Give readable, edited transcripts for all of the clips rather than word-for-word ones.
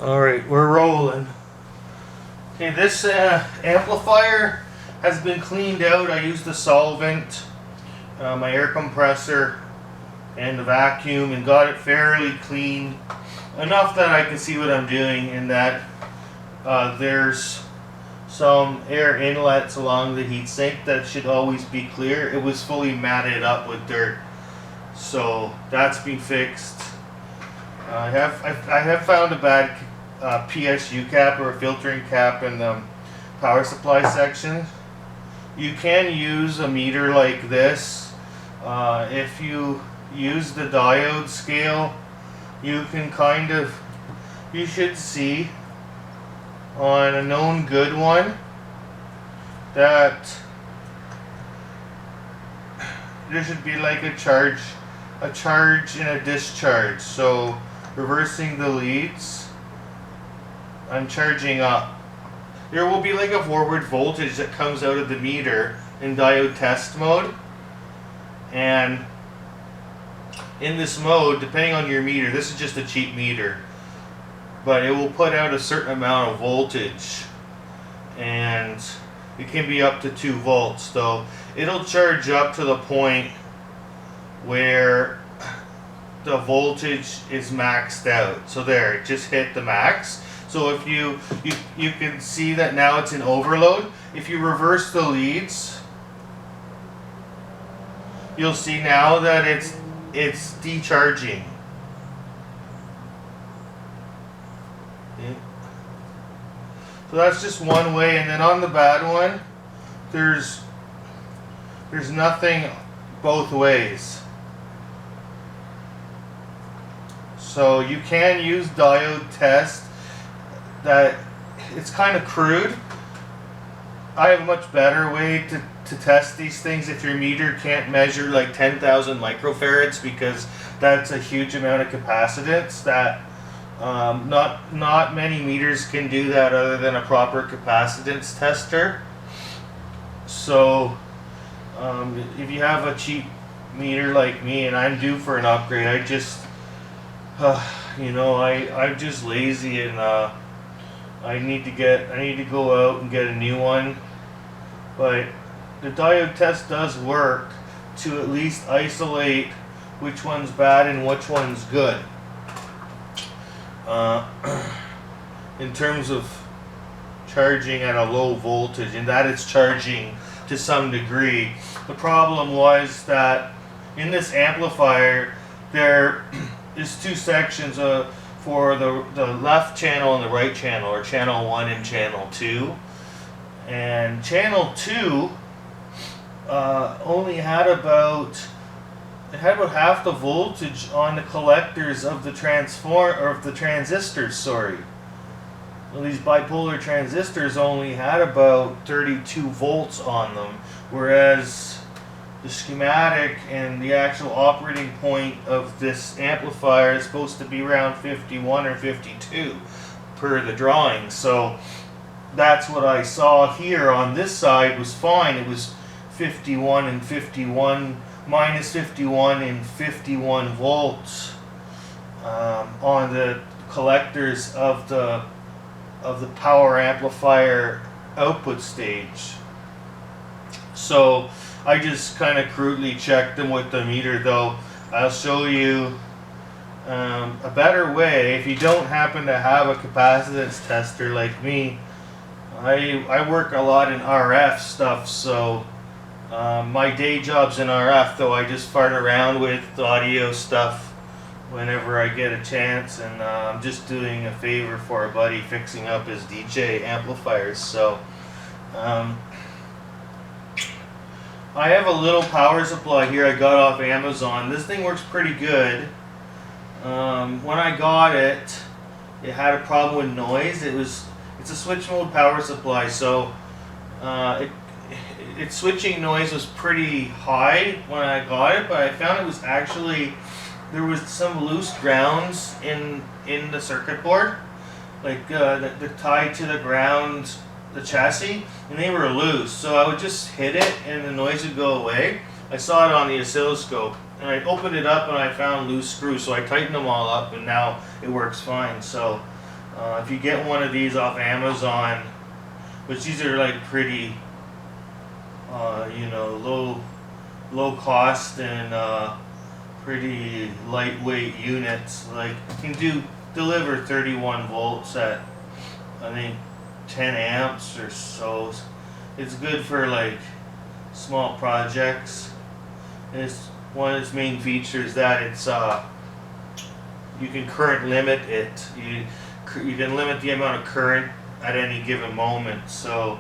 Alright, we're rolling. Okay, this amplifier has been cleaned out. I used the solvent, my air compressor, and the vacuum, and got it fairly clean. Enough that I can see what I'm doing, and that there's some air inlets along the heatsink that should always be clear. It was fully matted up with dirt, so that's been fixed. I have found a bad PSU cap, or a filtering cap, in the power supply section. You can use a meter like this. If you use the diode scale, you can you should see on a known good one that there should be like a charge and a discharge. So reversing the leads, I'm charging up. There will be like a forward voltage that comes out of the meter in diode test mode, and in this mode, depending on your meter, this is just a cheap meter, but it will put out a certain amount of voltage, and it can be up to 2 volts. So it'll charge up to the point where the voltage is maxed out. So there, it just hit the max. So if you can see that now it's in overload. If you reverse the leads, you'll see now that it's decharging. Okay. So that's just one way, and then on the bad one, there's nothing both ways. So you can use diode test. That it's kind of crude. I have a much better way to test these things if your meter can't measure like 10,000 microfarads, because that's a huge amount of capacitance that not many meters can do that other than a proper capacitance tester. So if you have a cheap meter like me and I'm due for an upgrade, I just I'm just lazy, and I need to go out and get a new one. But the diode test does work to at least isolate which one's bad and which one's good. In terms of charging at a low voltage, and that it's charging to some degree. The problem was that in this amplifier there is 2 sections for the left channel and the right channel, or channel 1 and channel 2. And channel 2 only had about half the voltage on the collectors of the transistors. Sorry. Well, these bipolar transistors only had about 32 volts on them, whereas the schematic and the actual operating point of this amplifier is supposed to be around 51 or 52 per the drawing. So that's what I saw here on this side was fine. It was 51 and 51, minus 51 and 51 volts on the collectors of the power amplifier output stage. So I just kind of crudely checked them with the meter, though. I'll show you a better way. If you don't happen to have a capacitance tester like me, I work a lot in RF stuff, so my day job's in RF, though I just fart around with audio stuff whenever I get a chance, and I'm just doing a favor for a buddy fixing up his DJ amplifiers. So I have a little power supply here I got off Amazon. This thing works pretty good. When I got it, it had a problem with noise. It's a switch mode power supply, so its switching noise was pretty high when I got it, but I found it was actually, there was some loose grounds in the circuit board, like they're tied to the ground, the chassis, and they were loose. So I would just hit it and the noise would go away. I saw it on the oscilloscope, and I opened it up and I found loose screws, so I tightened them all up and now it works fine. So If you get one of these off Amazon, which these are like pretty, you know, low cost and pretty lightweight units, like can deliver 31 volts at, I think, 10 amps or so. It's good for like small projects. And it's one of its main features that it's you can current limit it. You can limit the amount of current at any given moment, so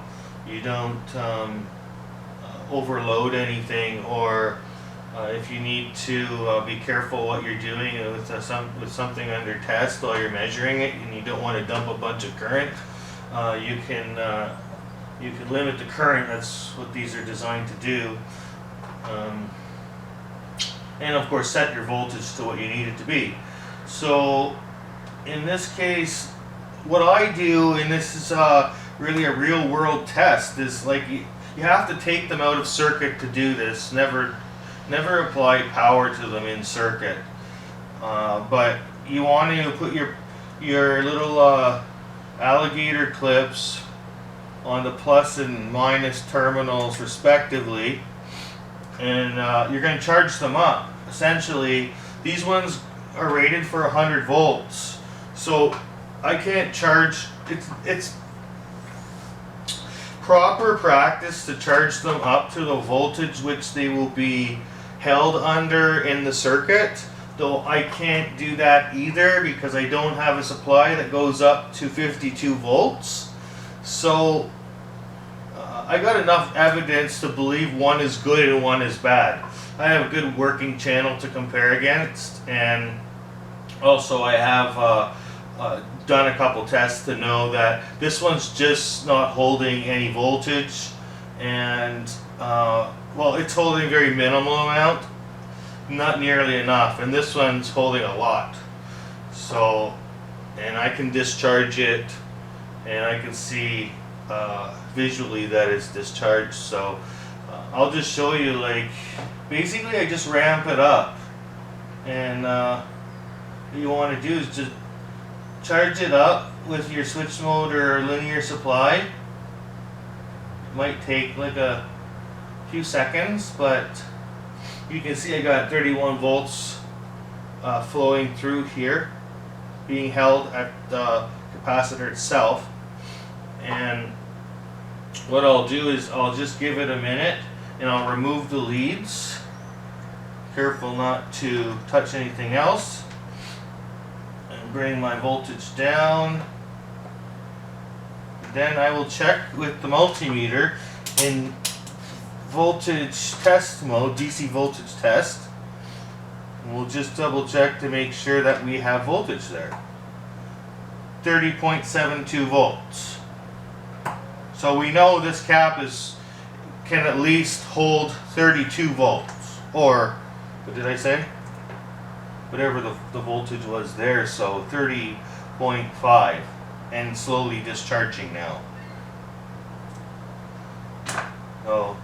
you don't overload anything, or if you need to be careful what you're doing with something under test while you're measuring it, and you don't want to dump a bunch of current, you can limit the current. That's what these are designed to do, and of course set your voltage to what you need it to be. So in this case, what I do, and this is really a real world test, is like you have to take them out of circuit to do this. Never apply power to them in circuit, but you want to put your little alligator clips on the plus and minus terminals respectively, and you're going to charge them up. Essentially, these ones are rated for 100 volts, so I can't charge. It's proper practice to charge them up to the voltage which they will be held under in the circuit, though I can't do that either because I don't have a supply that goes up to 52 volts. So I got enough evidence to believe one is good and one is bad. I have a good working channel to compare against, and also I have done a couple tests to know that this one's just not holding any voltage, and well, it's holding very minimal amount, not nearly enough, and this one's holding a lot. So, and I can discharge it, and I can see visually that it's discharged. So I'll just show you, like, basically I just ramp it up, and what you want to do is just charge it up with your switch mode or linear supply. It might take like a few seconds, but you can see I got 31 volts flowing through here, being held at the capacitor itself. And what I'll do is I'll just give it a minute, and I'll remove the leads. Careful not to touch anything else. And bring my voltage down. Then I will check with the multimeter in voltage test mode, DC voltage test. And we'll just double check to make sure that we have voltage there. 30.72 volts. So we know this cap can at least hold 32 volts, or what did I say? Whatever the voltage was there, so 30.5, and slowly discharging now. So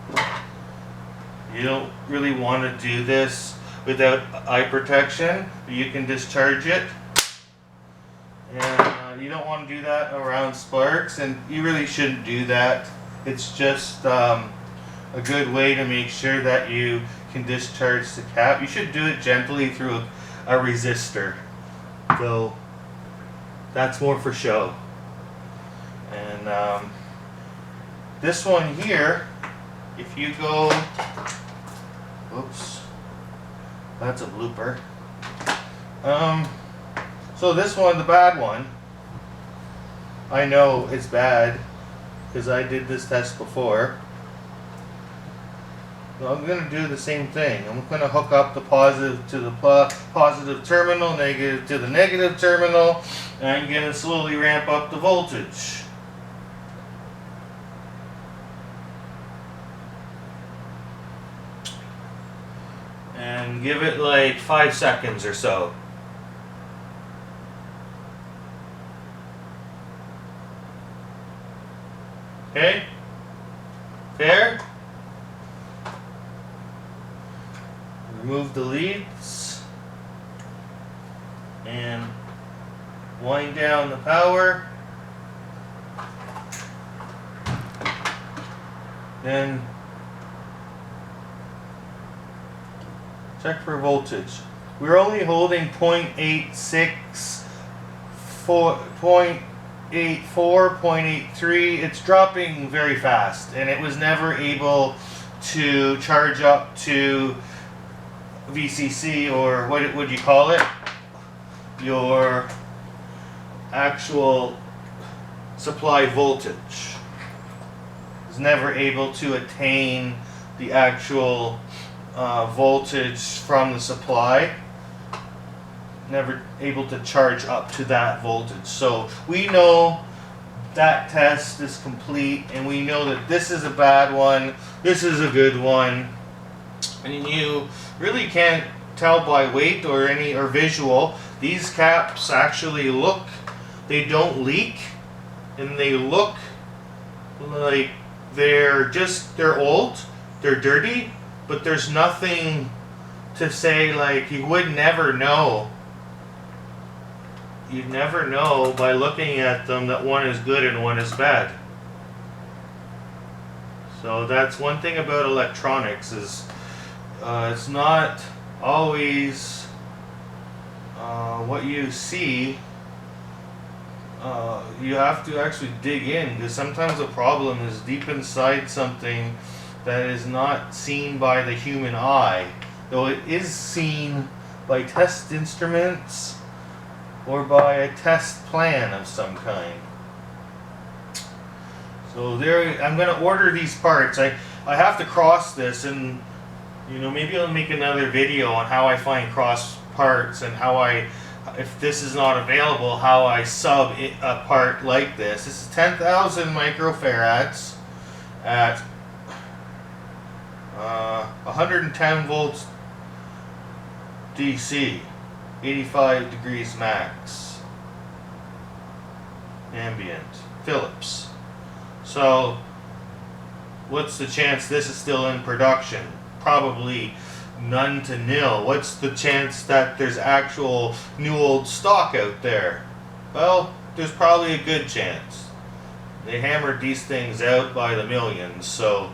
you don't really want to do this without eye protection. You can discharge it, and you don't want to do that around sparks, and you really shouldn't do that. It's just a good way to make sure that you can discharge the cap. You should do it gently through a resistor, though that's more for show. And this one here, if you go, oops, that's a blooper. So this one, the bad one, I know it's bad because I did this test before. So I'm going to do the same thing. I'm going to hook up the positive to the positive terminal, negative to the negative terminal, and I'm going to slowly ramp up the voltage. And give it like 5 seconds or so. Okay? Fair? Remove the leads, and Wind down the power. Then check for voltage. We're only holding 0.86, 0.84, 0.83. It's dropping very fast, and it was never able to charge up to VCC, or what would you call it? Your actual supply voltage. It's never able to attain the actual voltage from the supply. Never able to charge up to that voltage. So we know that test is complete, and we know that this is a bad one, this is a good one, and you really can't tell by weight or visual. These caps actually look, they don't leak, and they look like they're old, they're dirty, but there's nothing to say, like, you would never know. You'd never know by looking at them that one is good and one is bad. So that's one thing about electronics, is it's not always what you see. You have to actually dig in, because sometimes the problem is deep inside something that is not seen by the human eye, though it is seen by test instruments or by a test plan of some kind. So there, I'm going to order these parts. I have to cross this, and maybe I'll make another video on how I find cross parts, and how if this is not available, how I sub a part like this. This is 10,000 microfarads at 110 volts DC, 85 degrees max, ambient, Philips. So what's the chance this is still in production? Probably none to nil. What's the chance that there's actual new old stock out there? Well, there's probably a good chance. They hammered these things out by the millions, so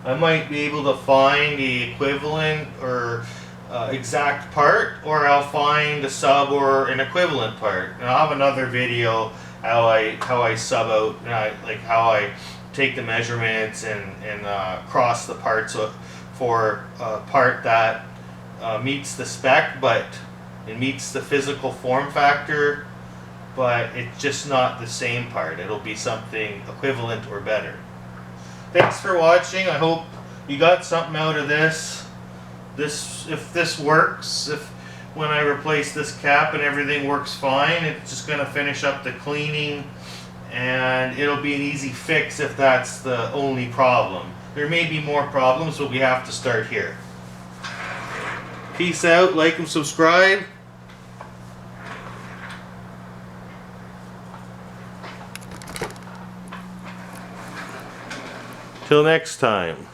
I might be able to find the equivalent or exact part, or I'll find a sub or an equivalent part. And I'll have another video how I sub out, like how I take the measurements and cross the parts for a part that meets the spec, but it meets the physical form factor, but it's just not the same part. It'll be something equivalent or better. Thanks for watching. I hope you got something out of this. If this works, if when I replace this cap and everything works fine, it's just going to finish up the cleaning, and it'll be an easy fix if that's the only problem. There may be more problems, but we have to start here. Peace out, like and subscribe. Till next time.